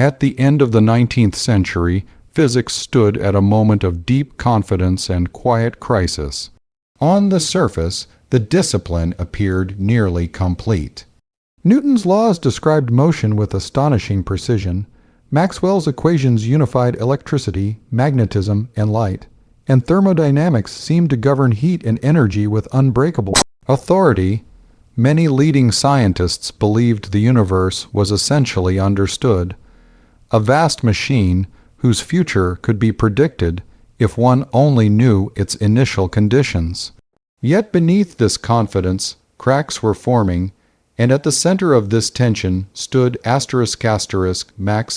At the end of the 19th century, physics stood at a moment of deep confidence and quiet crisis. On the surface, the discipline appeared nearly complete. Newton's laws described motion with astonishing precision. Maxwell's equations unified electricity, magnetism, and light, and thermodynamics seemed to govern heat and energy with unbreakable authority. Many leading scientists believed the universe was essentially understood, a vast machine whose future could be predicted if one only knew its initial conditions. Yet beneath this confidence, cracks were forming, and at the center of this tension stood Max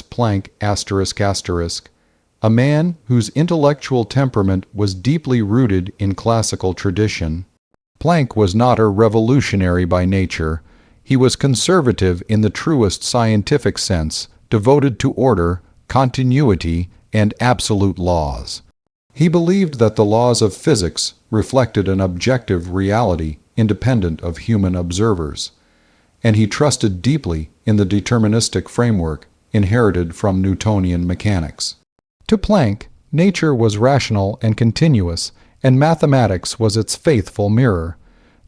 Planck, a man whose intellectual temperament was deeply rooted in classical tradition. Planck was not a revolutionary by nature. He was conservative in the truest scientific sense, devoted to order, continuity, and absolute laws. He believed that the laws of physics reflected an objective reality independent of human observers, and he trusted deeply in the deterministic framework inherited from Newtonian mechanics. To Planck, nature was rational and continuous, and mathematics was its faithful mirror.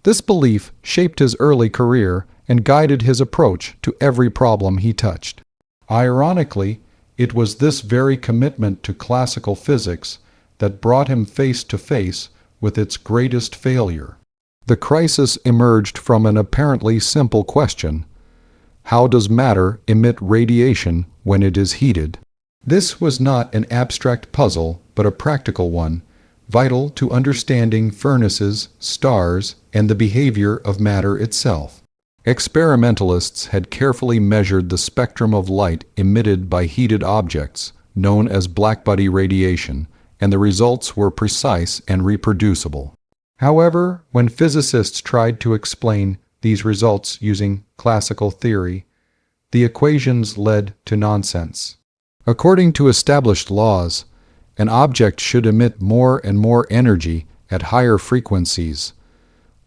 This belief shaped his early career and guided his approach to every problem he touched. Ironically, it was this very commitment to classical physics that brought him face to face with its greatest failure. The crisis emerged from an apparently simple question: how does matter emit radiation when it is heated? This was not an abstract puzzle, but a practical one, vital to understanding furnaces, stars, and the behavior of matter itself. Experimentalists had carefully measured the spectrum of light emitted by heated objects, known as Blackbody radiation, and the results were precise and reproducible. However, when physicists tried to explain these results using classical theory, the equations led to nonsense. According to established laws, an object should emit more and more energy at higher frequencies,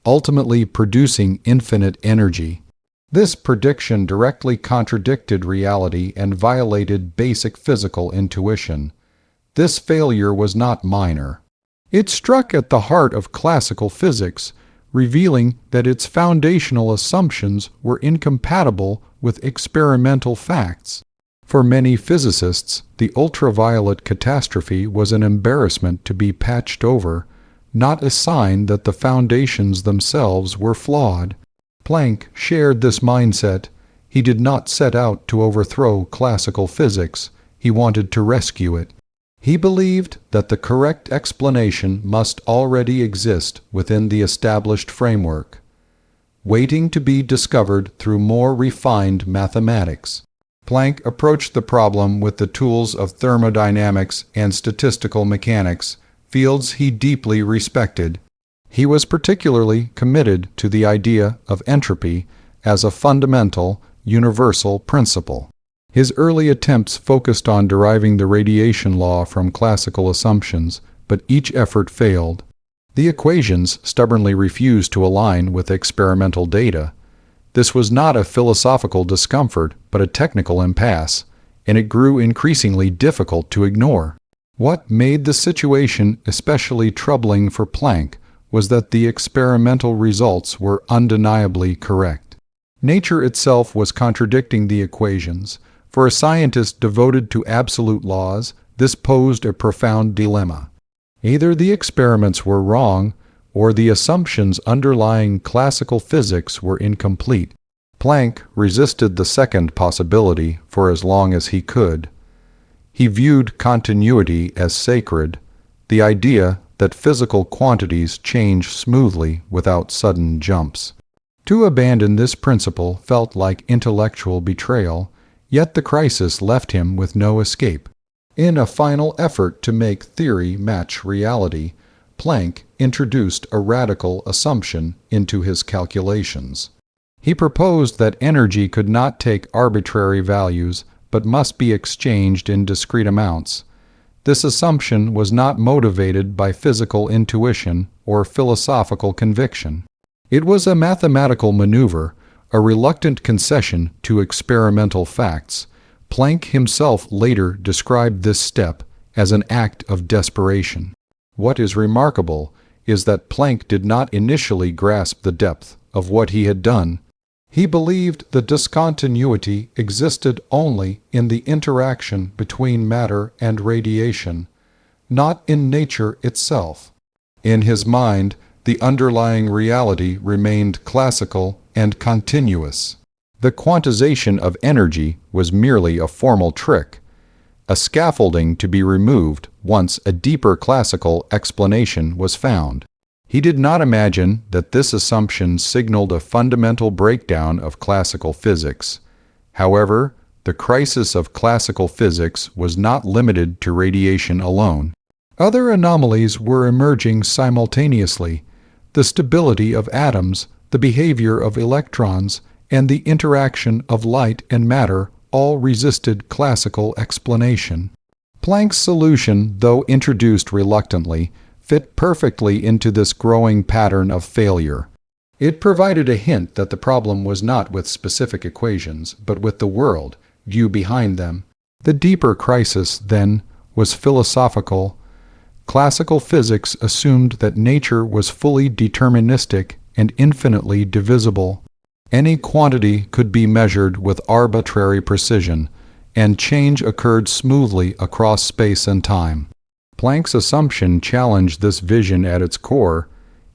ultimately producing infinite energy. This prediction directly contradicted reality and violated basic physical intuition. This failure was not minor. It struck at the heart of classical physics, revealing that its foundational assumptions were incompatible with experimental facts. For many physicists, the ultraviolet catastrophe was an embarrassment to be patched over, not a sign that the foundations themselves were flawed. Planck shared this mindset. He did not set out to overthrow classical physics. He wanted to rescue it. He believed that the correct explanation must already exist within the established framework, waiting to be discovered through more refined mathematics. Planck approached the problem with the tools of thermodynamics and statistical mechanics, fields he deeply respected. He was particularly committed to the idea of entropy as a fundamental, universal principle. His early attempts focused on deriving the radiation law from classical assumptions, but each effort failed. The equations stubbornly refused to align with experimental data. This was not a philosophical discomfort, but a technical impasse, and it grew increasingly difficult to ignore. What made the situation especially troubling for Planck was that the experimental results were undeniably correct. Nature itself was contradicting the equations. For a scientist devoted to absolute laws, this posed a profound dilemma. Either the experiments were wrong, or the assumptions underlying classical physics were incomplete. Planck resisted the second possibility for as long as he could. He viewed continuity as sacred, the idea that physical quantities change smoothly without sudden jumps. To abandon this principle felt like intellectual betrayal, yet the crisis left him with no escape. In a final effort to make theory match reality, Planck introduced a radical assumption into his calculations. He proposed that energy could not take arbitrary values but must be exchanged in discrete amounts. This assumption was not motivated by physical intuition or philosophical conviction. It was a mathematical maneuver, a reluctant concession to experimental facts. Planck himself later described this step as an act of desperation. What is remarkable is that Planck did not initially grasp the depth of what he had done. He believed the discontinuity existed only in the interaction between matter and radiation, not in nature itself. In his mind, the underlying reality remained classical and continuous. The quantization of energy was merely a formal trick, a scaffolding to be removed once a deeper classical explanation was found. He did not imagine that this assumption signaled a fundamental breakdown of classical physics. However, the crisis of classical physics was not limited to radiation alone. Other anomalies were emerging simultaneously: the stability of atoms, the behavior of electrons, and the interaction of light and matter all resisted classical explanation. Planck's solution, though introduced reluctantly, fit perfectly into this growing pattern of failure. It provided a hint that the problem was not with specific equations, but with the world, view behind them. The deeper crisis, then, was philosophical. Classical physics assumed that nature was fully deterministic and infinitely divisible. Any quantity could be measured with arbitrary precision, and change occurred smoothly across space and time. Planck's assumption challenged this vision at its core.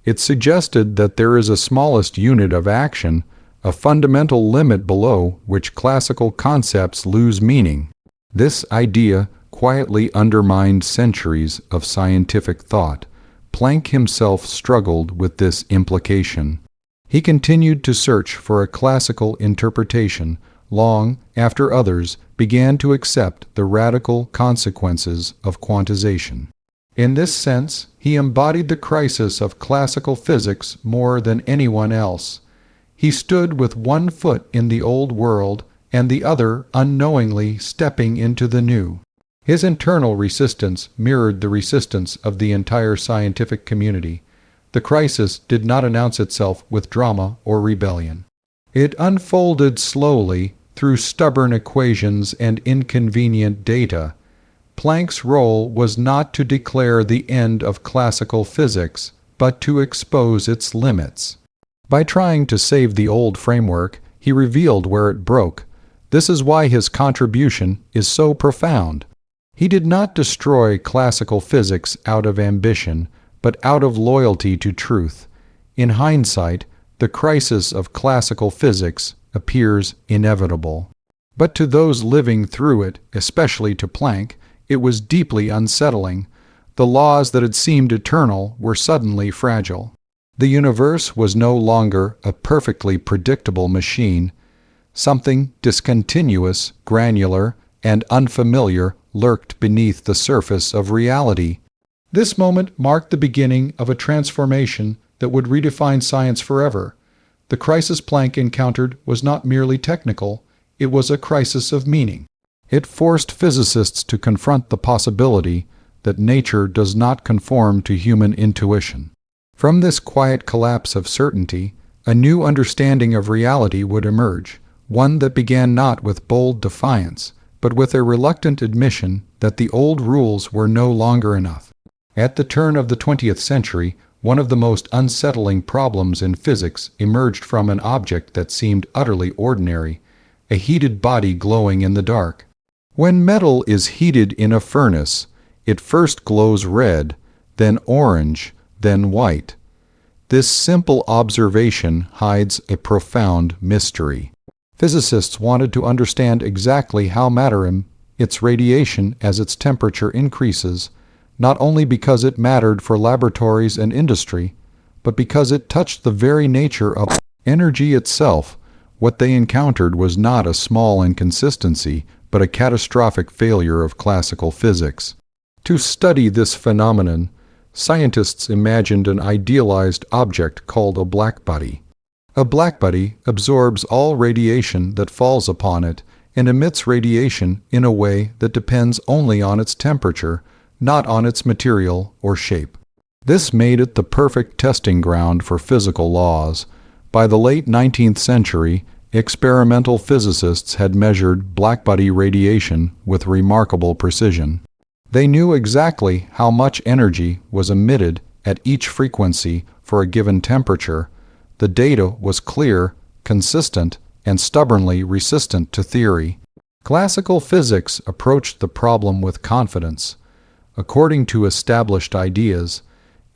It suggested that there is a smallest unit of action, a fundamental limit below which classical concepts lose meaning. This idea quietly undermined centuries of scientific thought. Planck himself struggled with this implication. He continued to search for a classical interpretation long after others began to accept the radical consequences of quantization. In this sense, he embodied the crisis of classical physics more than anyone else. He stood with one foot in the old world and the other unknowingly stepping into the new. His internal resistance mirrored the resistance of the entire scientific community. The crisis did not announce itself with drama or rebellion. It unfolded slowly through stubborn equations and inconvenient data. Planck's role was not to declare the end of classical physics, but to expose its limits. By trying to save the old framework, he revealed where it broke. This is why his contribution is so profound. He did not destroy classical physics out of ambition, but out of loyalty to truth. In hindsight, the crisis of classical physics appears inevitable. But to those living through it, especially to Planck, it was deeply unsettling. The laws that had seemed eternal were suddenly fragile. The universe was no longer a perfectly predictable machine. Something discontinuous, granular, and unfamiliar lurked beneath the surface of reality. This moment marked the beginning of a transformation that would redefine science forever. The crisis Planck encountered was not merely technical, it was a crisis of meaning. It forced physicists to confront the possibility that nature does not conform to human intuition. From this quiet collapse of certainty, a new understanding of reality would emerge, one that began not with bold defiance, but with a reluctant admission that the old rules were no longer enough. At the turn of the 20th century, one of the most unsettling problems in physics emerged from an object that seemed utterly ordinary, a heated body glowing in the dark. When metal is heated in a furnace, it first glows red, then orange, then white. This simple observation hides a profound mystery. Physicists wanted to understand exactly how matter its radiation as its temperature increases, not only because it mattered for laboratories and industry, but because it touched the very nature of energy itself. What they encountered was not a small inconsistency, but a catastrophic failure of classical physics. To study this phenomenon, scientists imagined an idealized object called a blackbody. A blackbody absorbs all radiation that falls upon it and emits radiation in a way that depends only on its temperature, not on its material or shape. This made it the perfect testing ground for physical laws. By the late 19th century, Experimental physicists had measured blackbody radiation with remarkable precision. They knew exactly how much energy was emitted at each frequency for a given temperature. The data was clear, consistent, and stubbornly resistant to theory. Classical physics approached the problem with confidence. According to established ideas,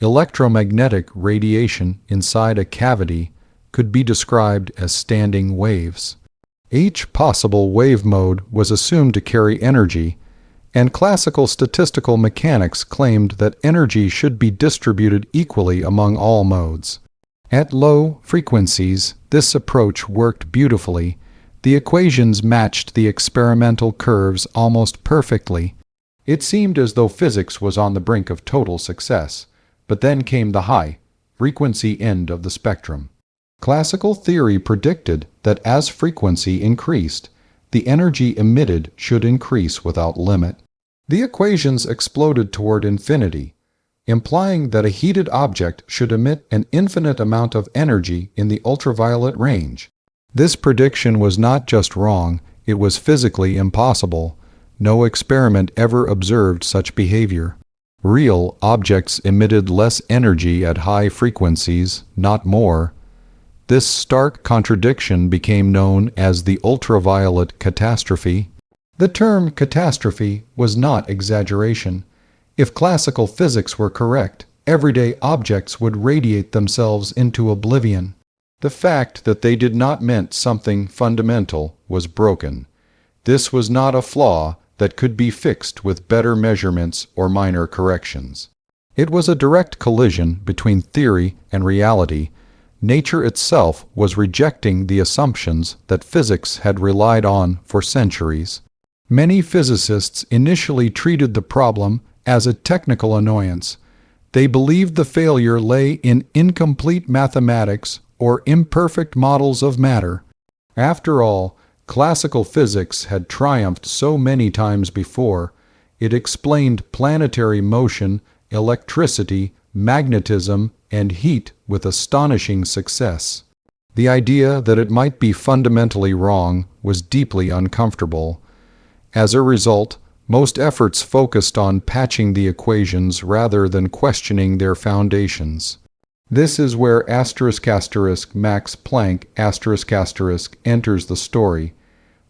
electromagnetic radiation inside a cavity could be described as standing waves. Each possible wave mode was assumed to carry energy, and classical statistical mechanics claimed that energy should be distributed equally among all modes. At low frequencies, this approach worked beautifully. The equations matched the experimental curves almost perfectly. It seemed as though physics was on the brink of total success. But then came the high-frequency end of the spectrum. Classical theory predicted that as frequency increased, the energy emitted should increase without limit. The equations exploded toward infinity, implying that a heated object should emit an infinite amount of energy in the ultraviolet range. This prediction was not just wrong, it was physically impossible. No experiment ever observed such behavior. Real objects emitted less energy at high frequencies, not more. This stark contradiction became known as the ultraviolet catastrophe. The term catastrophe was not exaggeration. If classical physics were correct, everyday objects would radiate themselves into oblivion. The fact that they did not mean something fundamental was broken. This was not a flaw that could be fixed with better measurements or minor corrections. It was a direct collision between theory and reality. Nature itself was rejecting the assumptions that physics had relied on for centuries. Many physicists initially treated the problem as a technical annoyance. They believed the failure lay in incomplete mathematics or imperfect models of matter. After all, classical physics had triumphed so many times before. It explained planetary motion, electricity, magnetism, and heat with astonishing success. The idea that it might be fundamentally wrong was deeply uncomfortable. As a result, most efforts focused on patching the equations rather than questioning their foundations. This is where Max Planck enters the story.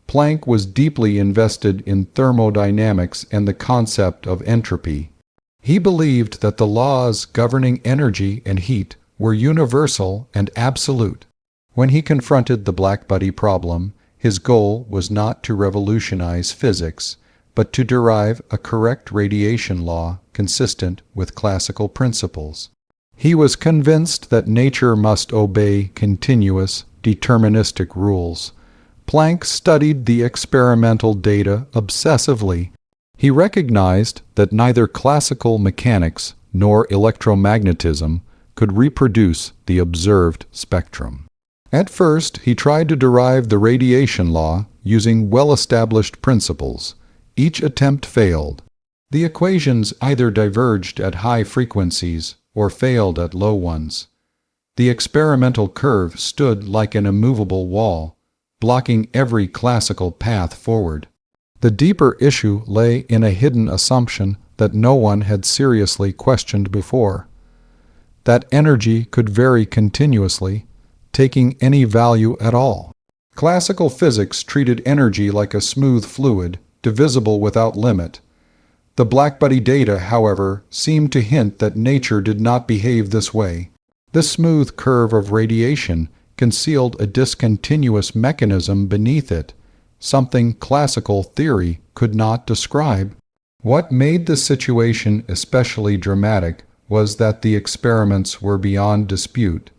Planck was deeply invested in thermodynamics and the concept of entropy. He believed that the laws governing energy and heat were universal and absolute. When he confronted the Blackbody problem, his goal was not to revolutionize physics, but to derive a correct radiation law consistent with classical principles. He was convinced that nature must obey continuous, deterministic rules. Planck studied the experimental data obsessively. He recognized that neither classical mechanics nor electromagnetism could reproduce the observed spectrum. At first, he tried to derive the radiation law using well-established principles. Each attempt failed. The equations either diverged at high frequencies or failed at low ones. The experimental curve stood like an immovable wall, blocking every classical path forward. The deeper issue lay in a hidden assumption that no one had seriously questioned before: that energy could vary continuously, taking any value at all. Classical physics treated energy like a smooth fluid, divisible without limit. The Blackbody data, however, seemed to hint that nature did not behave this way. The smooth curve of radiation concealed a discontinuous mechanism beneath it, something classical theory could not describe. What made the situation especially dramatic was that the experiments were beyond dispute.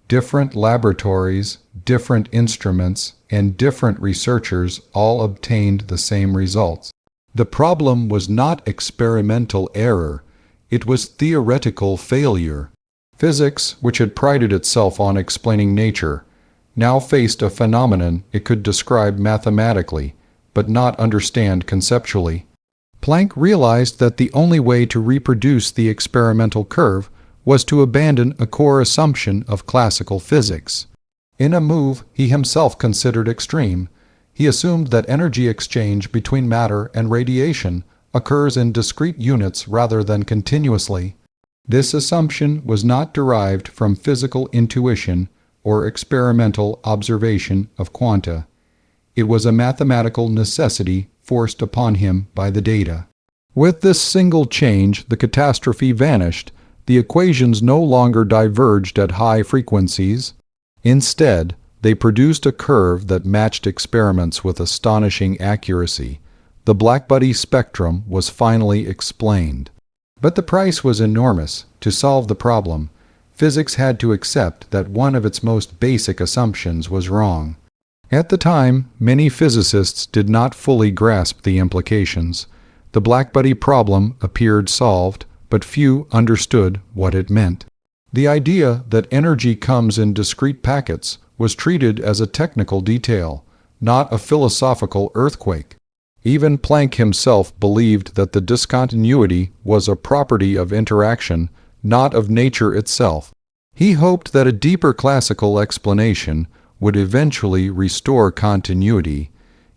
Different laboratories, different instruments, and different researchers all obtained the same results. The problem was not experimental error, it was theoretical failure. Physics, which had prided itself on explaining nature, now faced a phenomenon it could describe mathematically, but not understand conceptually. Planck realized that the only way to reproduce the experimental curve was to abandon a core assumption of classical physics. In a move he himself considered extreme, he assumed that energy exchange between matter and radiation occurs in discrete units rather than continuously. This assumption was not derived from physical intuition or experimental observation of quanta. It was a mathematical necessity forced upon him by the data. With this single change, the catastrophe vanished. The equations no longer diverged at high frequencies. Instead, they produced a curve that matched experiments with astonishing accuracy. The Blackbody spectrum was finally explained. But the price was enormous. To solve the problem, physics had to accept that one of its most basic assumptions was wrong. At the time, many physicists did not fully grasp the implications. The Blackbody problem appeared solved, but few understood what it meant. The idea that energy comes in discrete packets was treated as a technical detail, not a philosophical earthquake. Even Planck himself believed that the discontinuity was a property of interaction, not of nature itself. He hoped that a deeper classical explanation would eventually restore continuity.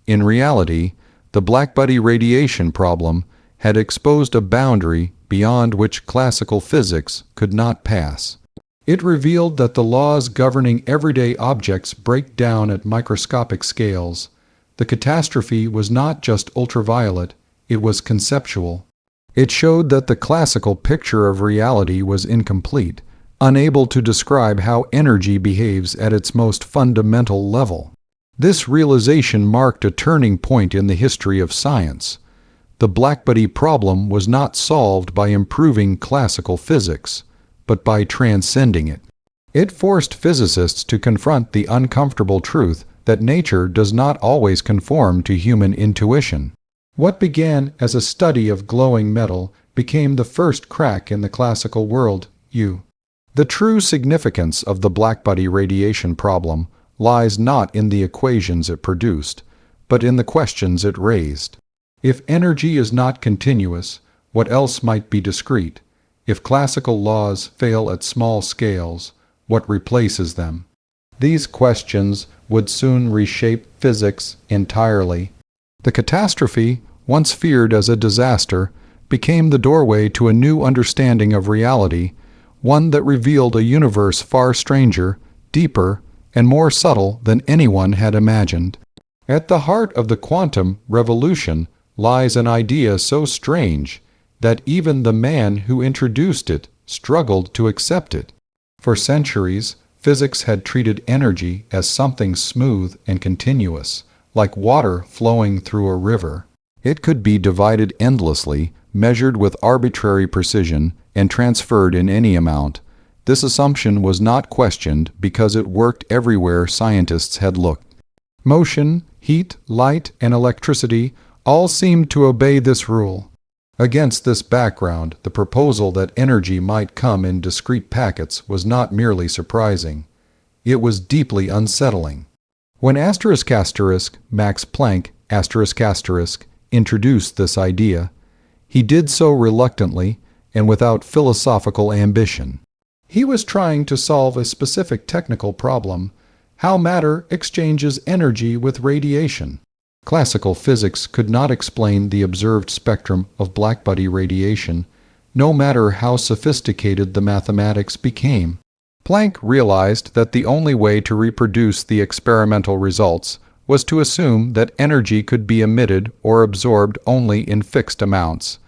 In reality, the Blackbody radiation problem had exposed a boundary beyond which classical physics could not pass. It revealed that the laws governing everyday objects break down at microscopic scales. The catastrophe was not just ultraviolet, it was conceptual. It showed that the classical picture of reality was incomplete, unable to describe how energy behaves at its most fundamental level. This realization marked a turning point in the history of science. The Blackbody problem was not solved by improving classical physics, but by transcending it. It forced physicists to confront the uncomfortable truth that nature does not always conform to human intuition. What began as a study of glowing metal became the first crack in the classical world. The true significance of the Blackbody radiation problem lies not in the equations it produced, but in the questions it raised. If energy is not continuous, what else might be discrete? If classical laws fail at small scales, what replaces them? These questions would soon reshape physics entirely. The catastrophe, once feared as a disaster, became the doorway to a new understanding of reality, one that revealed a universe far stranger, deeper, and more subtle than anyone had imagined. At the heart of the quantum revolution lies an idea so strange that even the man who introduced it struggled to accept it. For centuries, physics had treated energy as something smooth and continuous, like water flowing through a river. It could be divided endlessly, measured with arbitrary precision, and transferred in any amount. This assumption was not questioned because it worked everywhere scientists had looked. Motion, heat, light, and electricity all seemed to obey this rule. Against this background, the proposal that energy might come in discrete packets was not merely surprising. It was deeply unsettling. When Max Planck introduced this idea, he did so reluctantly and without philosophical ambition. He was trying to solve a specific technical problem: how matter exchanges energy with radiation. Classical physics could not explain the observed spectrum of Blackbody radiation, no matter how sophisticated the mathematics became. Planck realized that the only way to reproduce the experimental results was to assume that energy could be emitted or absorbed only in fixed amounts,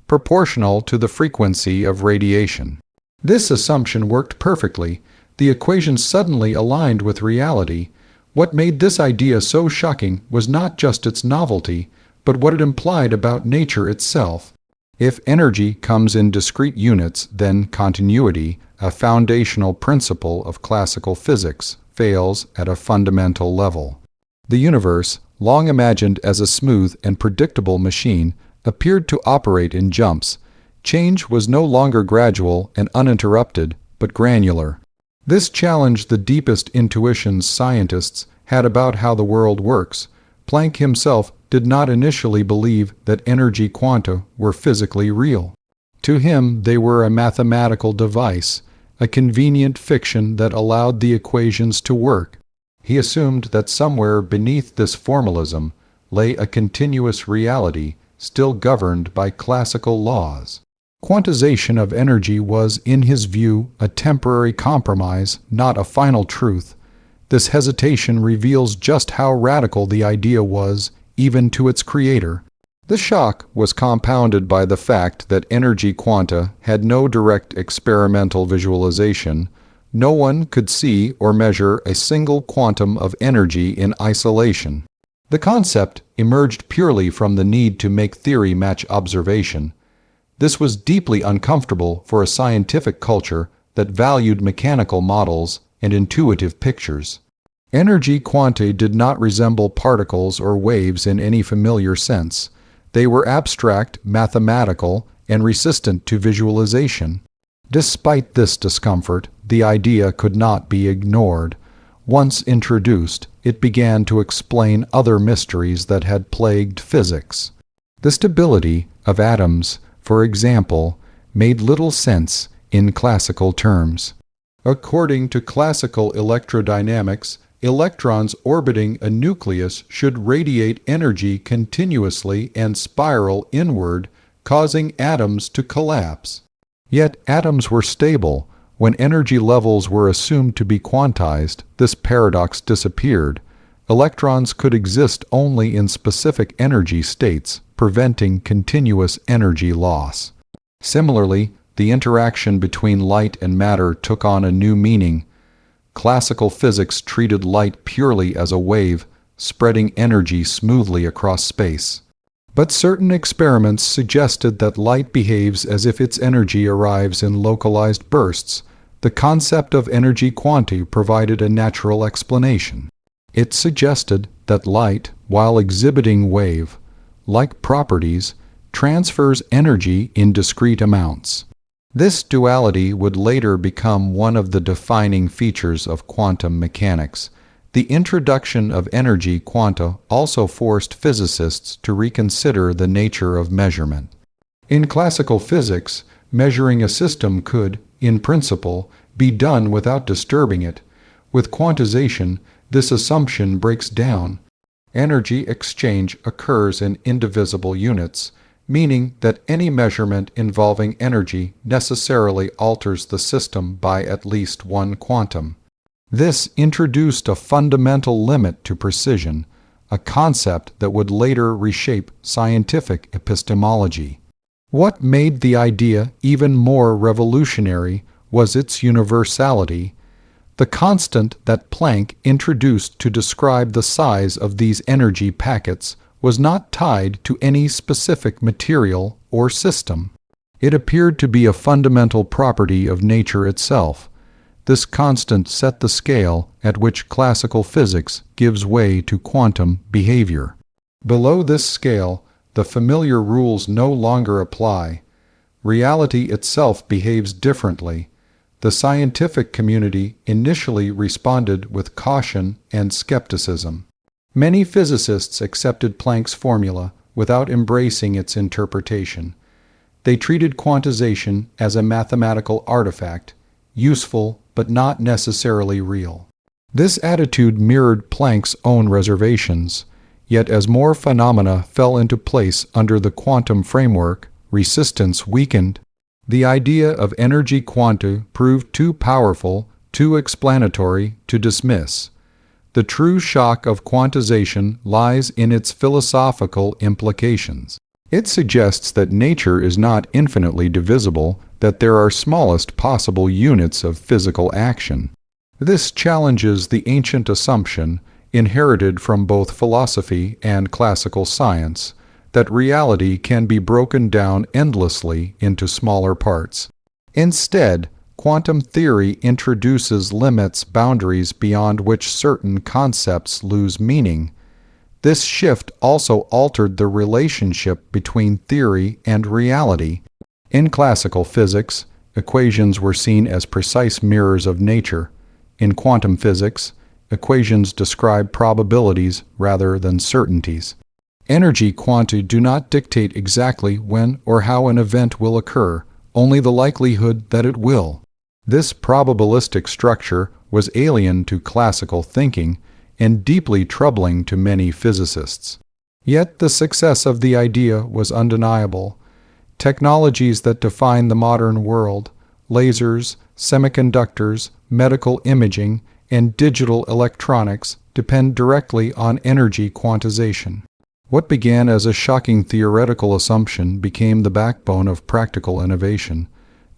proportional to the frequency of radiation. This assumption worked perfectly. The equations suddenly aligned with reality. What made this idea so shocking was not just its novelty, but what it implied about nature itself. If energy comes in discrete units, then continuity, a foundational principle of classical physics, fails at a fundamental level. The universe, long imagined as a smooth and predictable machine, appeared to operate in jumps. Change was no longer gradual and uninterrupted, but granular. This challenged the deepest intuitions scientists had about how the world works. Planck himself did not initially believe that energy quanta were physically real. To him, they were a mathematical device, a convenient fiction that allowed the equations to work. He assumed that somewhere beneath this formalism lay a continuous reality still governed by classical laws. Quantization of energy was, in his view, a temporary compromise, not a final truth. This hesitation reveals just how radical the idea was, even to its creator. The shock was compounded by the fact that energy quanta had no direct experimental visualization. No one could see or measure a single quantum of energy in isolation. The concept emerged purely from the need to make theory match observation. This was deeply uncomfortable for a scientific culture that valued mechanical models and intuitive pictures. Energy quanta did not resemble particles or waves in any familiar sense. They were abstract, mathematical, and resistant to visualization. Despite this discomfort, the idea could not be ignored. Once introduced, it began to explain other mysteries that had plagued physics. The stability of atoms, for example, made little sense in classical terms. According to classical electrodynamics, electrons orbiting a nucleus should radiate energy continuously and spiral inward, causing atoms to collapse. Yet atoms were stable. When energy levels were assumed to be quantized, this paradox disappeared. Electrons could exist only in specific energy states, preventing continuous energy loss. Similarly, the interaction between light and matter took on a new meaning. Classical physics treated light purely as a wave, spreading energy smoothly across space. But certain experiments suggested that light behaves as if its energy arrives in localized bursts. The concept of energy quanta provided a natural explanation. It suggested that light, while exhibiting wave-like properties, transfers energy in discrete amounts. This duality would later become one of the defining features of quantum mechanics. The introduction of energy quanta also forced physicists to reconsider the nature of measurement. In classical physics, measuring a system could, in principle, be done without disturbing it. With quantization, this assumption breaks down. Energy exchange occurs in indivisible units, meaning that any measurement involving energy necessarily alters the system by at least one quantum. This introduced a fundamental limit to precision, a concept that would later reshape scientific epistemology. What made the idea even more revolutionary was its universality. The constant that Planck introduced to describe the size of these energy packets was not tied to any specific material or system. It appeared to be a fundamental property of nature itself. This constant set the scale at which classical physics gives way to quantum behavior. Below this scale, the familiar rules no longer apply. Reality itself behaves differently. The scientific community initially responded with caution and skepticism. Many physicists accepted Planck's formula without embracing its interpretation. They treated quantization as a mathematical artifact, useful but not necessarily real. This attitude mirrored Planck's own reservations, yet as more phenomena fell into place under the quantum framework, resistance weakened. The idea of energy quanta proved too powerful, too explanatory to dismiss. The true shock of quantization lies in its philosophical implications. It suggests that nature is not infinitely divisible, that there are smallest possible units of physical action. This challenges the ancient assumption, inherited from both philosophy and classical science, that reality can be broken down endlessly into smaller parts. Instead, quantum theory introduces limits, boundaries beyond which certain concepts lose meaning. This shift also altered the relationship between theory and reality. In classical physics, equations were seen as precise mirrors of nature. In quantum physics, equations describe probabilities rather than certainties. Energy quanta do not dictate exactly when or how an event will occur, only the likelihood that it will. This probabilistic structure was alien to classical thinking. and deeply troubling to many physicists. Yet the success of the idea was undeniable. Technologies that define the modern world, lasers, semiconductors, medical imaging, and digital electronics, depend directly on energy quantization. What began as a shocking theoretical assumption became the backbone of practical innovation.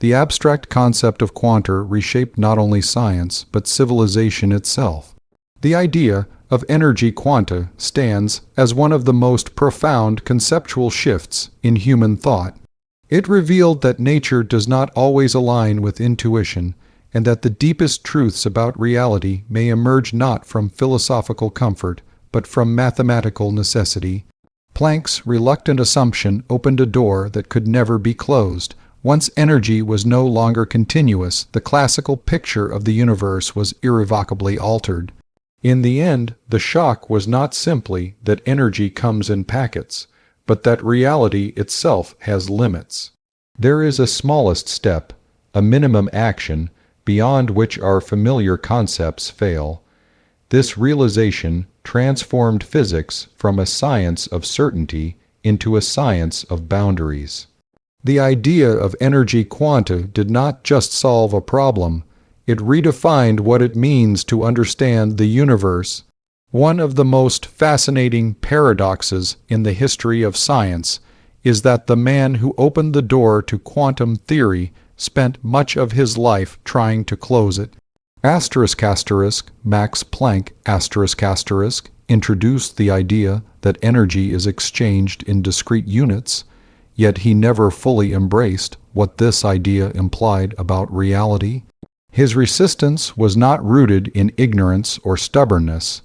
The abstract concept of quanta reshaped not only science, but civilization itself. The idea of energy quanta stands as one of the most profound conceptual shifts in human thought. It revealed that nature does not always align with intuition, and that the deepest truths about reality may emerge not from philosophical comfort, but from mathematical necessity. Planck's reluctant assumption opened a door that could never be closed. Once energy was no longer continuous, the classical picture of the universe was irrevocably altered. In the end, the shock was not simply that energy comes in packets, but that reality itself has limits. There is a smallest step, a minimum action, beyond which our familiar concepts fail. This realization transformed physics from a science of certainty into a science of boundaries. The idea of energy quanta did not just solve a problem, it redefined what it means to understand the universe. One of the most fascinating paradoxes in the history of science is that the man who opened the door to quantum theory spent much of his life trying to close it. Max Planck introduced the idea that energy is exchanged in discrete units, yet he never fully embraced what this idea implied about reality. His resistance was not rooted in ignorance or stubbornness,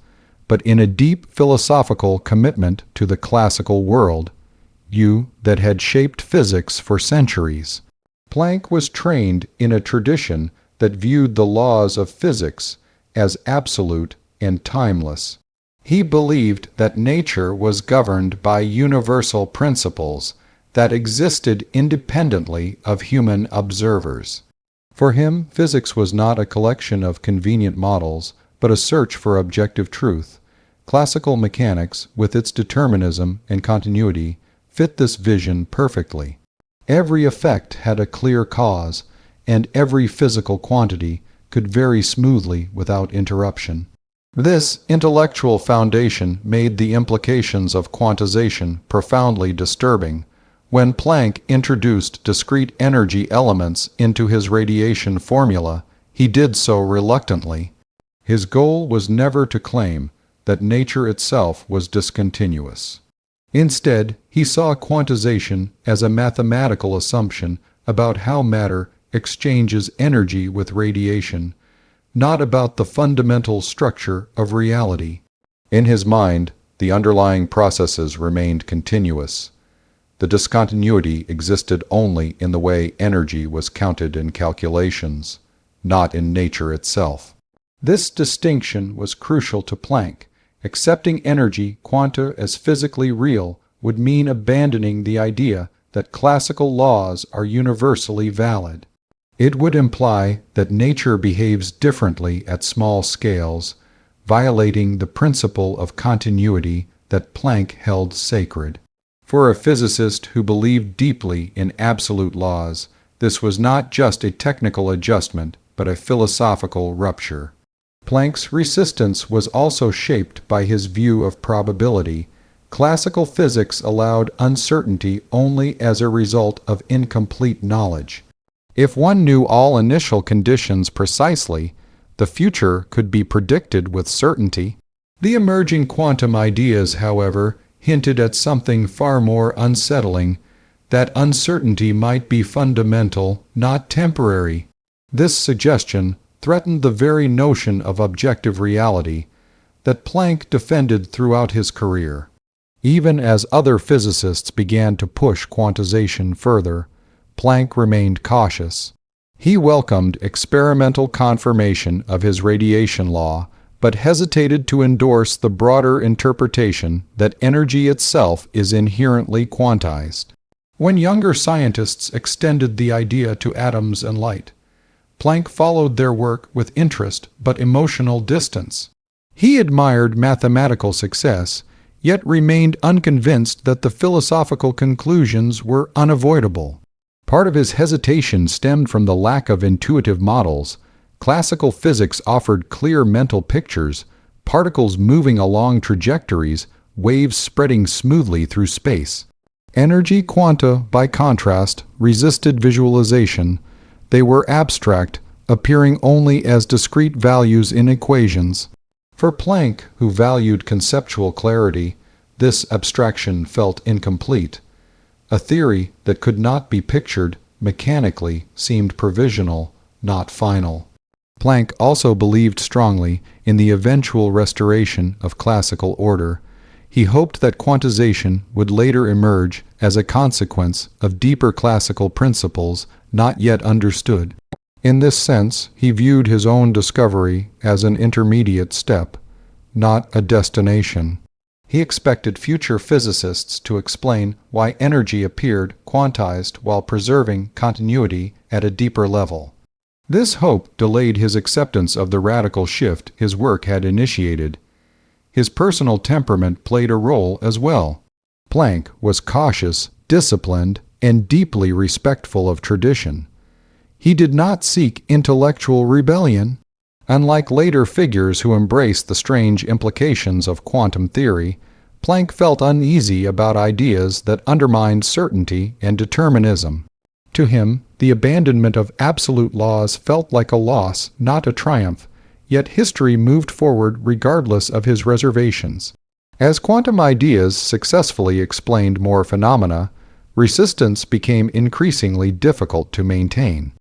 but in a deep philosophical commitment to the classical world, that had shaped physics for centuries. Planck was trained in a tradition that viewed the laws of physics as absolute and timeless. He believed that nature was governed by universal principles that existed independently of human observers. For him, physics was not a collection of convenient models, but a search for objective truth. Classical mechanics, with its determinism and continuity, fit this vision perfectly. Every effect had a clear cause, and every physical quantity could vary smoothly without interruption. This intellectual foundation made the implications of quantization profoundly disturbing. When Planck introduced discrete energy elements into his radiation formula, he did so reluctantly. His goal was never to claim that nature itself was discontinuous. Instead, he saw quantization as a mathematical assumption about how matter exchanges energy with radiation, not about the fundamental structure of reality. In his mind, the underlying processes remained continuous. The discontinuity existed only in the way energy was counted in calculations, not in nature itself. This distinction was crucial to Planck. Accepting energy quanta as physically real would mean abandoning the idea that classical laws are universally valid. It would imply that nature behaves differently at small scales, violating the principle of continuity that Planck held sacred. For a physicist who believed deeply in absolute laws, this was not just a technical adjustment, but a philosophical rupture. Planck's resistance was also shaped by his view of probability. Classical physics allowed uncertainty only as a result of incomplete knowledge. If one knew all initial conditions precisely, the future could be predicted with certainty. The emerging quantum ideas, however, hinted at something far more unsettling, that uncertainty might be fundamental, not temporary. This suggestion threatened the very notion of objective reality that Planck defended throughout his career. Even as other physicists began to push quantization further, Planck remained cautious. He welcomed experimental confirmation of his radiation law, but hesitated to endorse the broader interpretation that energy itself is inherently quantized. When younger scientists extended the idea to atoms and light, Planck followed their work with interest but emotional distance. He admired mathematical success, yet remained unconvinced that the philosophical conclusions were unavoidable. Part of his hesitation stemmed from the lack of intuitive models. Classical physics offered clear mental pictures, particles moving along trajectories, waves spreading smoothly through space. Energy quanta, by contrast, resisted visualization. They were abstract, appearing only as discrete values in equations. For Planck, who valued conceptual clarity, this abstraction felt incomplete. A theory that could not be pictured mechanically seemed provisional, not final. Planck also believed strongly in the eventual restoration of classical order. He hoped that quantization would later emerge as a consequence of deeper classical principles not yet understood. In this sense, he viewed his own discovery as an intermediate step, not a destination. He expected future physicists to explain why energy appeared quantized while preserving continuity at a deeper level. This hope delayed his acceptance of the radical shift his work had initiated. His personal temperament played a role as well. Planck was cautious, disciplined, and deeply respectful of tradition. He did not seek intellectual rebellion. Unlike later figures who embraced the strange implications of quantum theory, Planck felt uneasy about ideas that undermined certainty and determinism. To him, the abandonment of absolute laws felt like a loss, not a triumph, yet history moved forward regardless of his reservations. As quantum ideas successfully explained more phenomena, resistance became increasingly difficult to maintain.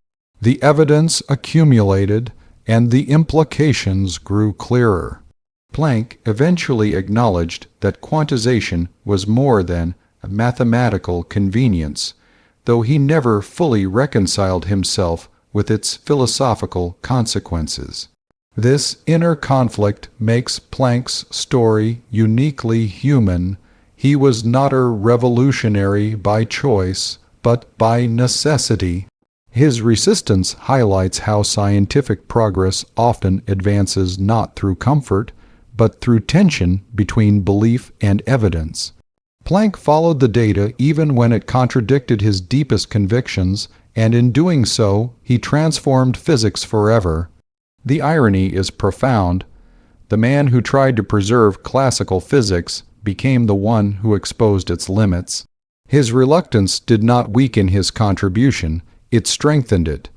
The evidence accumulated, and the implications grew clearer. Planck eventually acknowledged that quantization was more than a mathematical convenience, though he never fully reconciled himself with its philosophical consequences. This inner conflict makes Planck's story uniquely human. He was not a revolutionary by choice, but by necessity. His resistance highlights how scientific progress often advances not through comfort, but through tension between belief and evidence. Planck followed the data even when it contradicted his deepest convictions, and in doing so, he transformed physics forever. The irony is profound. The man who tried to preserve classical physics became the one who exposed its limits. His reluctance did not weaken his contribution, it strengthened it.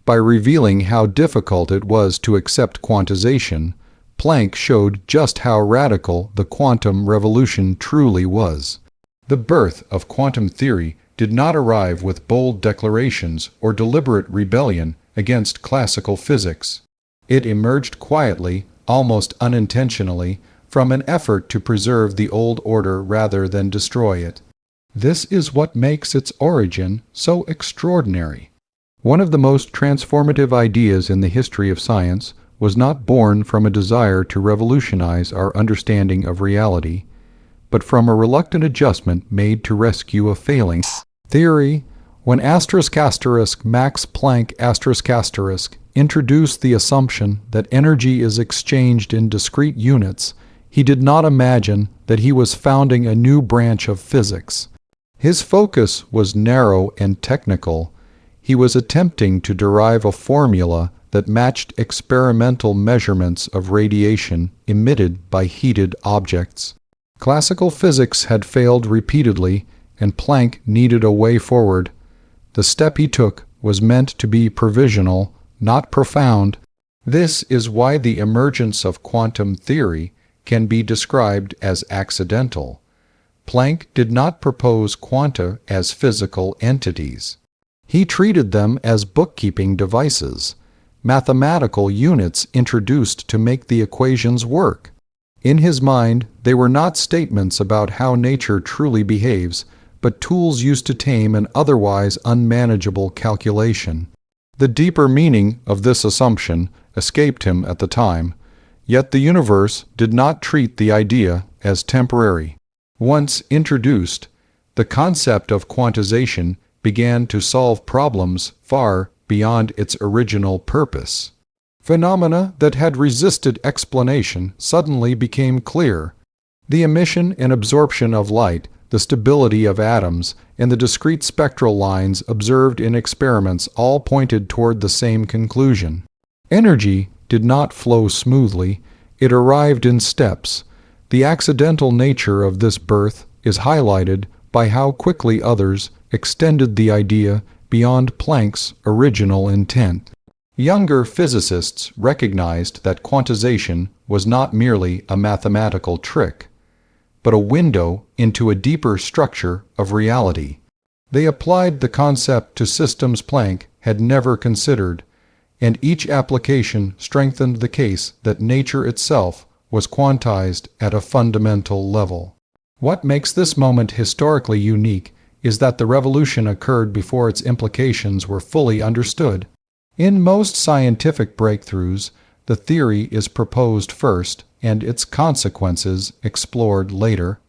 By revealing how difficult it was to accept quantization, Planck showed just how radical the quantum revolution truly was. The birth of quantum theory did not arrive with bold declarations or deliberate rebellion against classical physics. It emerged quietly, almost unintentionally, from an effort to preserve the old order rather than destroy it. This is what makes its origin so extraordinary. One of the most transformative ideas in the history of science was not born from a desire to revolutionize our understanding of reality, but from a reluctant adjustment made to rescue a failing theory. When Max Planck introduced the assumption that energy is exchanged in discrete units, he did not imagine that he was founding a new branch of physics. His focus was narrow and technical. He was attempting to derive a formula that matched experimental measurements of radiation emitted by heated objects. Classical physics had failed repeatedly, and Planck needed a way forward. The step he took was meant to be provisional, not profound. This is why the emergence of quantum theory can be described as accidental. Planck did not propose quanta as physical entities. He treated them as bookkeeping devices, mathematical units introduced to make the equations work. In his mind, they were not statements about how nature truly behaves, but tools used to tame an otherwise unmanageable calculation. The deeper meaning of this assumption escaped him at the time, yet the universe did not treat the idea as temporary. Once introduced, the concept of quantization began to solve problems far beyond its original purpose. Phenomena that had resisted explanation suddenly became clear. The emission and absorption of light, the stability of atoms, and the discrete spectral lines observed in experiments all pointed toward the same conclusion. Energy did not flow smoothly, it arrived in steps. The accidental nature of this birth is highlighted by how quickly others extended the idea beyond Planck's original intent. Younger physicists recognized that quantization was not merely a mathematical trick, but a window into a deeper structure of reality. They applied the concept to systems Planck had never considered, and each application strengthened the case that nature itself was quantized at a fundamental level. What makes this moment historically unique is that the revolution occurred before its implications were fully understood. In most scientific breakthroughs, the theory is proposed first and its consequences explored later.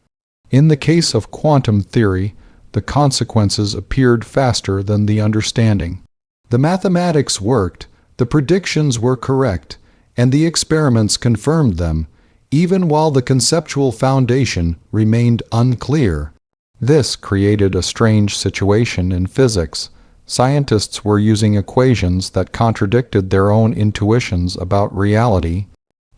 In the case of quantum theory, the consequences appeared faster than the understanding. The mathematics worked, the predictions were correct, and the experiments confirmed them, even while the conceptual foundation remained unclear. This created a strange situation in physics. Scientists were using equations that contradicted their own intuitions about reality.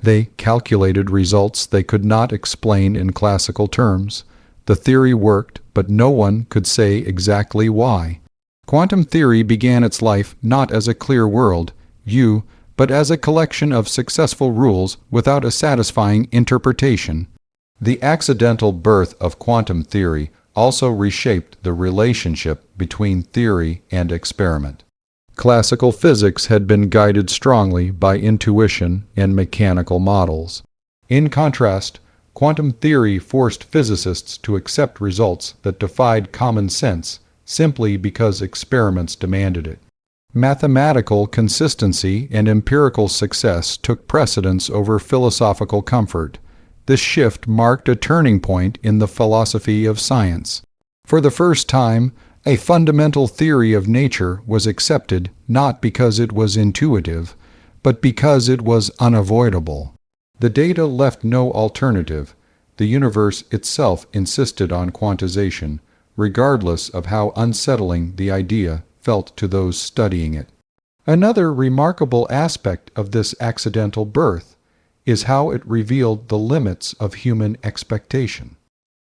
They calculated results they could not explain in classical terms. The theory worked, but no one could say exactly why. Quantum theory began its life not as a clear world view, but as a collection of successful rules without a satisfying interpretation. The accidental birth of quantum theory also reshaped the relationship between theory and experiment. Classical physics had been guided strongly by intuition and mechanical models. In contrast, quantum theory forced physicists to accept results that defied common sense simply because experiments demanded it. Mathematical consistency and empirical success took precedence over philosophical comfort. This shift marked a turning point in the philosophy of science. For the first time, a fundamental theory of nature was accepted not because it was intuitive, but because it was unavoidable. The data left no alternative. The universe itself insisted on quantization, regardless of how unsettling the idea felt to those studying it. Another remarkable aspect of this accidental birth is how it revealed the limits of human expectation.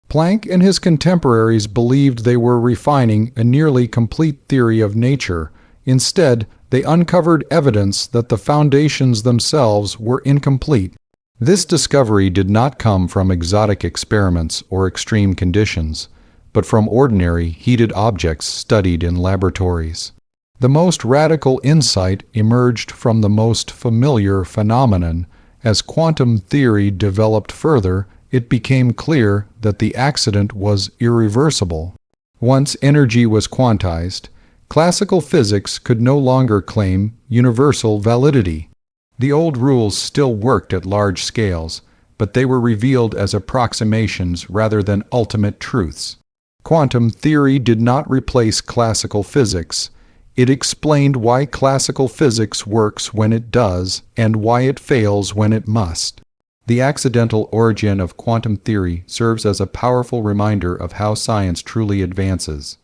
Planck and his contemporaries believed they were refining a nearly complete theory of nature. Instead, they uncovered evidence that the foundations themselves were incomplete. This discovery did not come from exotic experiments or extreme conditions, but from ordinary heated objects studied in laboratories. The most radical insight emerged from the most familiar phenomenon. As quantum theory developed further, it became clear that the accident was irreversible. Once energy was quantized, classical physics could no longer claim universal validity. The old rules still worked at large scales, but they were revealed as approximations rather than ultimate truths. Quantum theory did not replace classical physics. It explained why classical physics works when it does and why it fails when it must. The accidental origin of quantum theory serves as a powerful reminder of how science truly advances.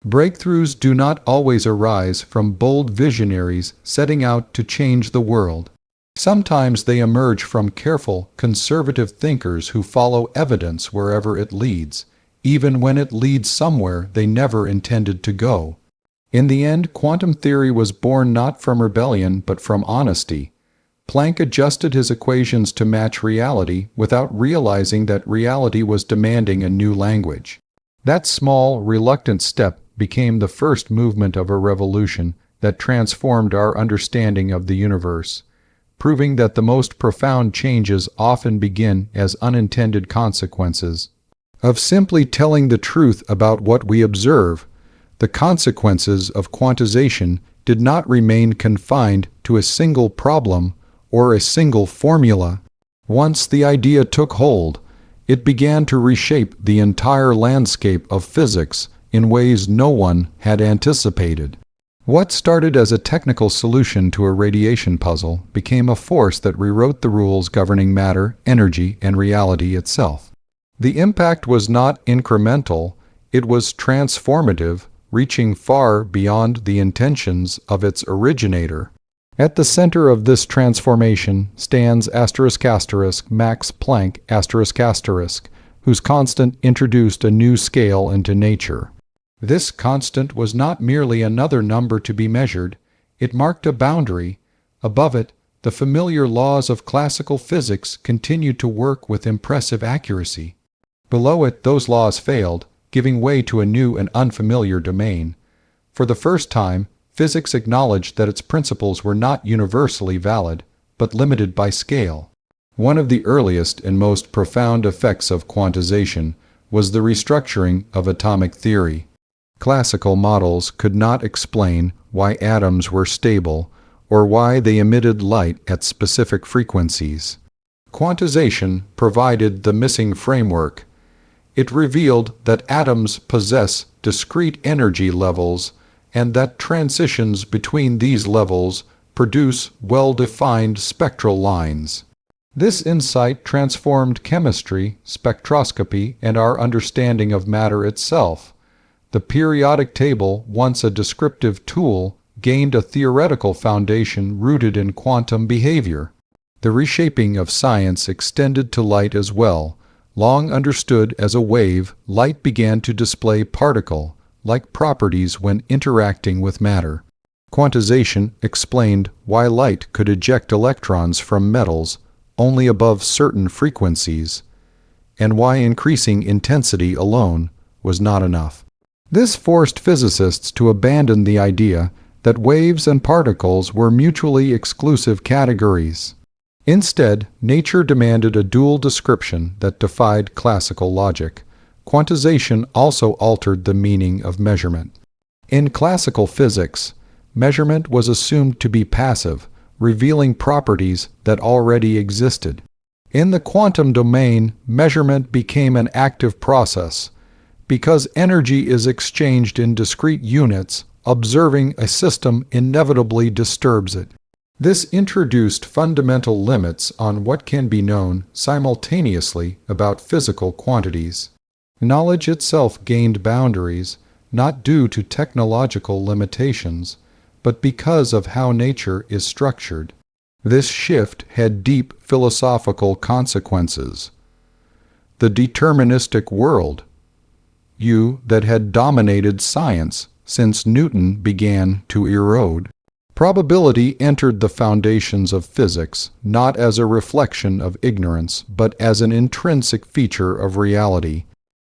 Breakthroughs do not always arise from bold visionaries setting out to change the world. Sometimes they emerge from careful, conservative thinkers who follow evidence wherever it leads, even when it leads somewhere they never intended to go. In the end, quantum theory was born not from rebellion but from honesty. Planck adjusted his equations to match reality without realizing that reality was demanding a new language. That small, reluctant step became the first movement of a revolution that transformed our understanding of the universe, proving that the most profound changes often begin as unintended consequences of simply telling the truth about what we observe. The consequences of quantization did not remain confined to a single problem or a single formula. Once the idea took hold, it began to reshape the entire landscape of physics in ways no one had anticipated. What started as a technical solution to a radiation puzzle became a force that rewrote the rules governing matter, energy, and reality itself. The impact was not incremental, it was transformative, reaching far beyond the intentions of its originator. At the center of this transformation stands Max Planck, whose constant introduced a new scale into nature. This constant was not merely another number to be measured, it marked a boundary. Above it, the familiar laws of classical physics continued to work with impressive accuracy. Below it, those laws failed, giving way to a new and unfamiliar domain. For the first time, physics acknowledged that its principles were not universally valid, but limited by scale. One of the earliest and most profound effects of quantization was the restructuring of atomic theory. Classical models could not explain why atoms were stable or why they emitted light at specific frequencies. Quantization provided the missing framework. It revealed that atoms possess discrete energy levels and that transitions between these levels produce well-defined spectral lines. This insight transformed chemistry, spectroscopy, and our understanding of matter itself. The periodic table, once a descriptive tool, gained a theoretical foundation rooted in quantum behavior. The reshaping of science extended to light as well. Long understood as a wave, light began to display particle-like properties when interacting with matter. Quantization explained why light could eject electrons from metals only above certain frequencies, and why increasing intensity alone was not enough. This forced physicists to abandon the idea that waves and particles were mutually exclusive categories. Instead, nature demanded a dual description that defied classical logic. Quantization also altered the meaning of measurement. In classical physics, measurement was assumed to be passive, revealing properties that already existed. In the quantum domain, measurement became an active process. Because energy is exchanged in discrete units, observing a system inevitably disturbs it. This introduced fundamental limits on what can be known simultaneously about physical quantities. Knowledge itself gained boundaries, not due to technological limitations, but because of how nature is structured. This shift had deep philosophical consequences. The deterministic world, that had dominated science since Newton began to erode. Probability entered the foundations of physics not as a reflection of ignorance, but as an intrinsic feature of reality.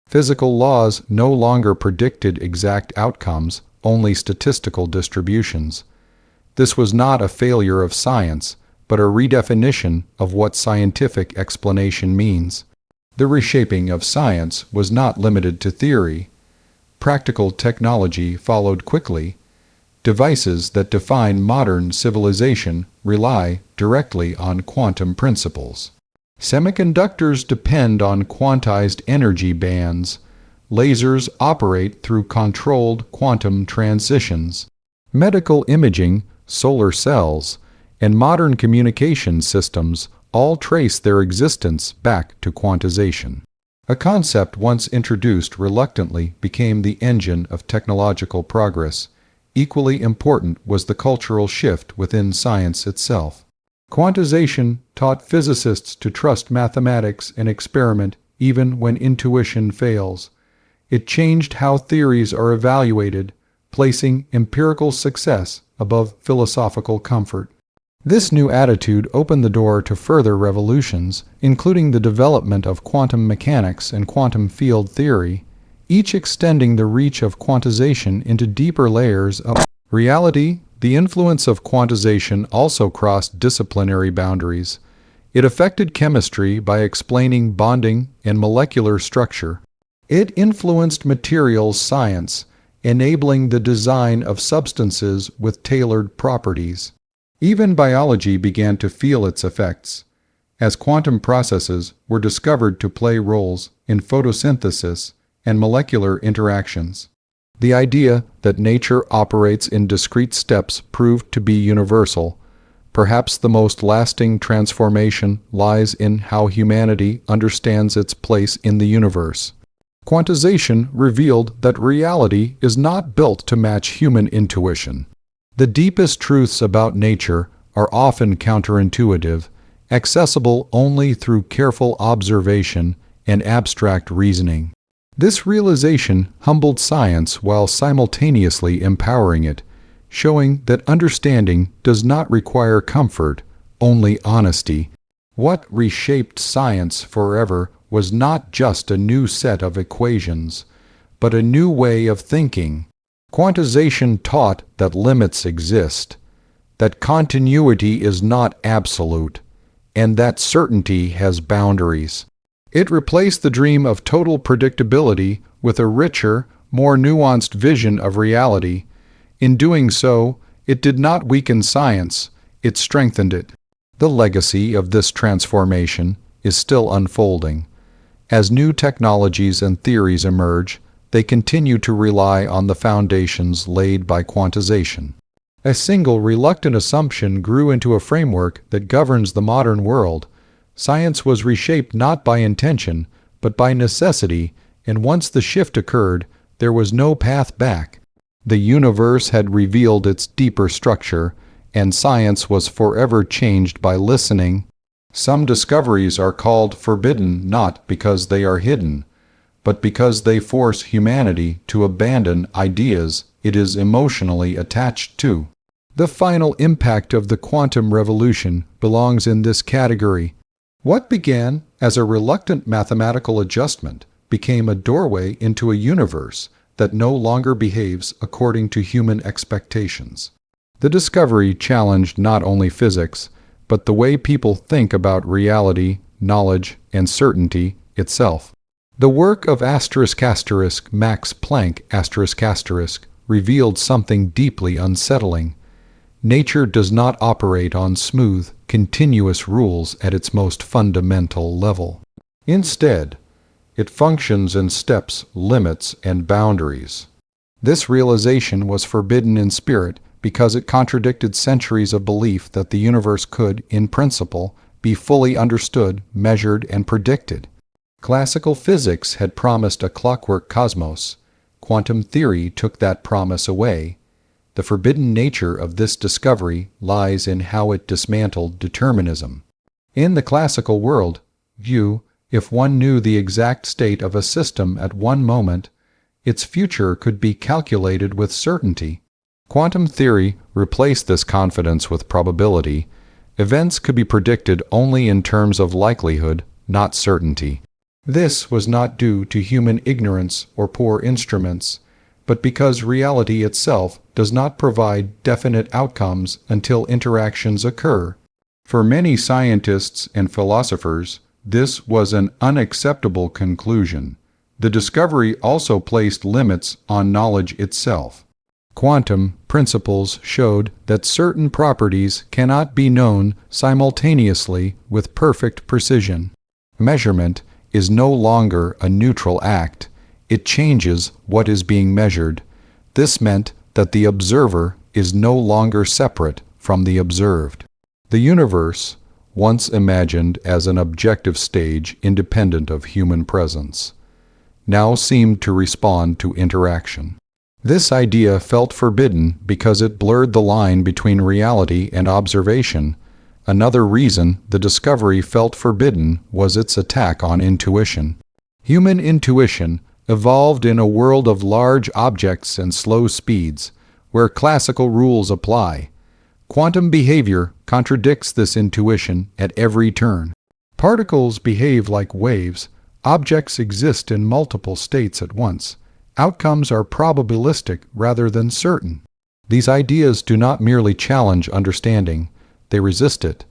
Physical laws no longer predicted exact outcomes, only statistical distributions. This was not a failure of science, but a redefinition of what scientific explanation means. The reshaping of science was not limited to theory. Practical technology followed quickly. Devices that define modern civilization rely directly on quantum principles. Semiconductors depend on quantized energy bands. Lasers operate through controlled quantum transitions. Medical imaging, solar cells, and modern communication systems all trace their existence back to quantization. A concept once introduced reluctantly became the engine of technological progress. Equally important was the cultural shift within science itself. Quantization taught physicists to trust mathematics and experiment even when intuition fails. It changed how theories are evaluated, placing empirical success above philosophical comfort. This new attitude opened the door to further revolutions, including the development of quantum mechanics and quantum field theory, each extending the reach of quantization into deeper layers of reality. The influence of quantization also crossed disciplinary boundaries. It affected chemistry by explaining bonding and molecular structure. It influenced materials science, enabling the design of substances with tailored properties. Even biology began to feel its effects, as quantum processes were discovered to play roles in photosynthesis and molecular interactions. The idea that nature operates in discrete steps proved to be universal. Perhaps the most lasting transformation lies in how humanity understands its place in the universe. Quantization revealed that reality is not built to match human intuition. The deepest truths about nature are often counterintuitive, accessible only through careful observation and abstract reasoning. This realization humbled science while simultaneously empowering it, showing that understanding does not require comfort, only honesty. What reshaped science forever was not just a new set of equations, but a new way of thinking. Quantization taught that limits exist, that continuity is not absolute, and that certainty has boundaries. It replaced the dream of total predictability with a richer, more nuanced vision of reality. In doing so, it did not weaken science, it strengthened it. The legacy of this transformation is still unfolding. As new technologies and theories emerge, they continue to rely on the foundations laid by quantization. A single reluctant assumption grew into a framework that governs the modern world. Science was reshaped not by intention, but by necessity, and once the shift occurred, there was no path back. The universe had revealed its deeper structure, and science was forever changed by listening. Some discoveries are called forbidden not because they are hidden, but because they force humanity to abandon ideas it is emotionally attached to. The final impact of the quantum revolution belongs in this category. What began as a reluctant mathematical adjustment became a doorway into a universe that no longer behaves according to human expectations. The discovery challenged not only physics, but the way people think about reality, knowledge, and certainty itself. The work of Max Planck revealed something deeply unsettling. Nature does not operate on smooth, continuous rules at its most fundamental level. Instead, it functions in steps, limits, and boundaries. This realization was forbidden in spirit because it contradicted centuries of belief that the universe could, in principle, be fully understood, measured, and predicted. Classical physics had promised a clockwork cosmos. Quantum theory took that promise away. The forbidden nature of this discovery lies in how it dismantled determinism. In the classical world view, if one knew the exact state of a system at one moment, its future could be calculated with certainty. Quantum theory replaced this confidence with probability. Events could be predicted only in terms of likelihood, not certainty. This was not due to human ignorance or poor instruments, but because reality itself does not provide definite outcomes until interactions occur. For many scientists and philosophers, this was an unacceptable conclusion. The discovery also placed limits on knowledge itself. Quantum principles showed that certain properties cannot be known simultaneously with perfect precision. Measurement is no longer a neutral act. It changes what is being measured. This meant that the observer is no longer separate from the observed. The universe, once imagined as an objective stage independent of human presence, now seemed to respond to interaction. This idea felt forbidden because it blurred the line between reality and observation. Another reason the discovery felt forbidden was its attack on intuition. Human intuition evolved in a world of large objects and slow speeds, where classical rules apply. Quantum behavior contradicts this intuition at every turn. Particles behave like waves. Objects exist in multiple states at once. Outcomes are probabilistic rather than certain. These ideas do not merely challenge understanding, they resist it.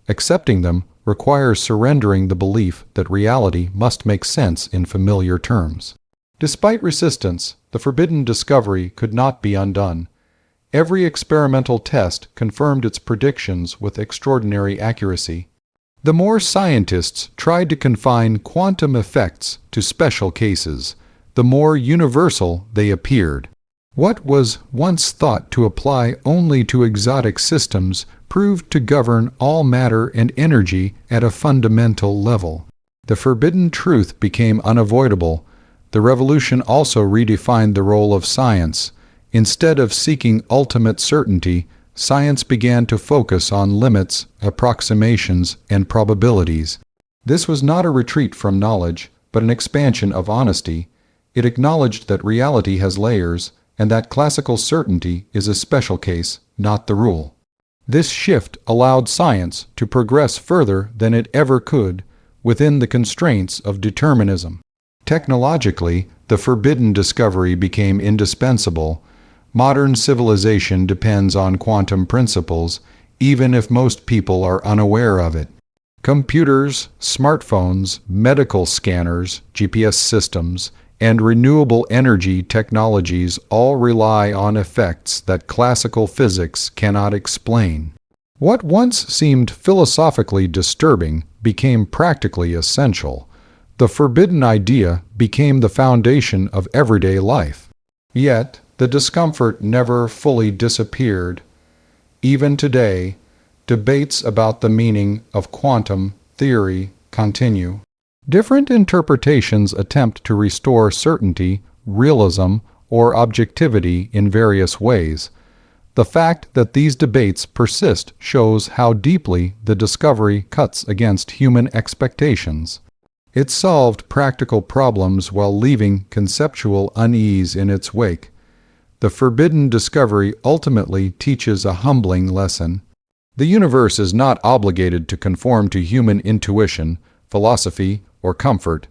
Accepting them requires surrendering the belief that reality must make sense in familiar terms. Despite resistance, the forbidden discovery could not be undone. Every experimental test confirmed its predictions with extraordinary accuracy. The more scientists tried to confine quantum effects to special cases, the more universal they appeared. What was once thought to apply only to exotic systems proved to govern all matter and energy at a fundamental level. The forbidden truth became unavoidable. The revolution also redefined the role of science. Instead of seeking ultimate certainty, science began to focus on limits, approximations, and probabilities. This was not a retreat from knowledge, but an expansion of honesty. It acknowledged that reality has layers, and that classical certainty is a special case, not the rule. This shift allowed science to progress further than it ever could within the constraints of determinism. Technologically, the forbidden discovery became indispensable. Modern civilization depends on quantum principles, even if most people are unaware of it. Computers, smartphones, medical scanners, GPS systems, and renewable energy technologies all rely on effects that classical physics cannot explain. What once seemed philosophically disturbing became practically essential. The forbidden idea became the foundation of everyday life. Yet, the discomfort never fully disappeared. Even today, debates about the meaning of quantum theory continue. Different interpretations attempt to restore certainty, realism, or objectivity in various ways. The fact that these debates persist shows how deeply the discovery cuts against human expectations. It solved practical problems while leaving conceptual unease in its wake. The forbidden discovery ultimately teaches a humbling lesson. The universe is not obligated to conform to human intuition, philosophy, or comfort.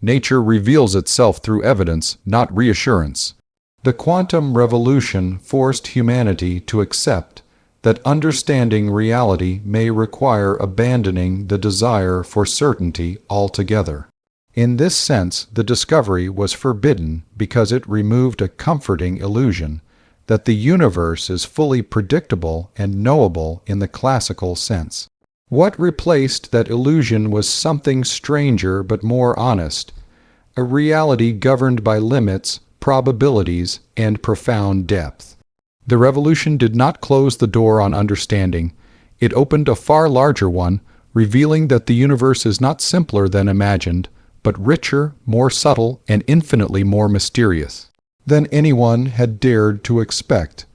Nature reveals itself through evidence, not reassurance. The quantum revolution forced humanity to accept that understanding reality may require abandoning the desire for certainty altogether. In this sense, the discovery was forbidden because it removed a comforting illusion that the universe is fully predictable and knowable in the classical sense. What replaced that illusion was something stranger but more honest, a reality governed by limits, probabilities, and profound depth. The revolution did not close the door on understanding. It opened a far larger one, revealing that the universe is not simpler than imagined, but richer, more subtle, and infinitely more mysterious than anyone had dared to expect.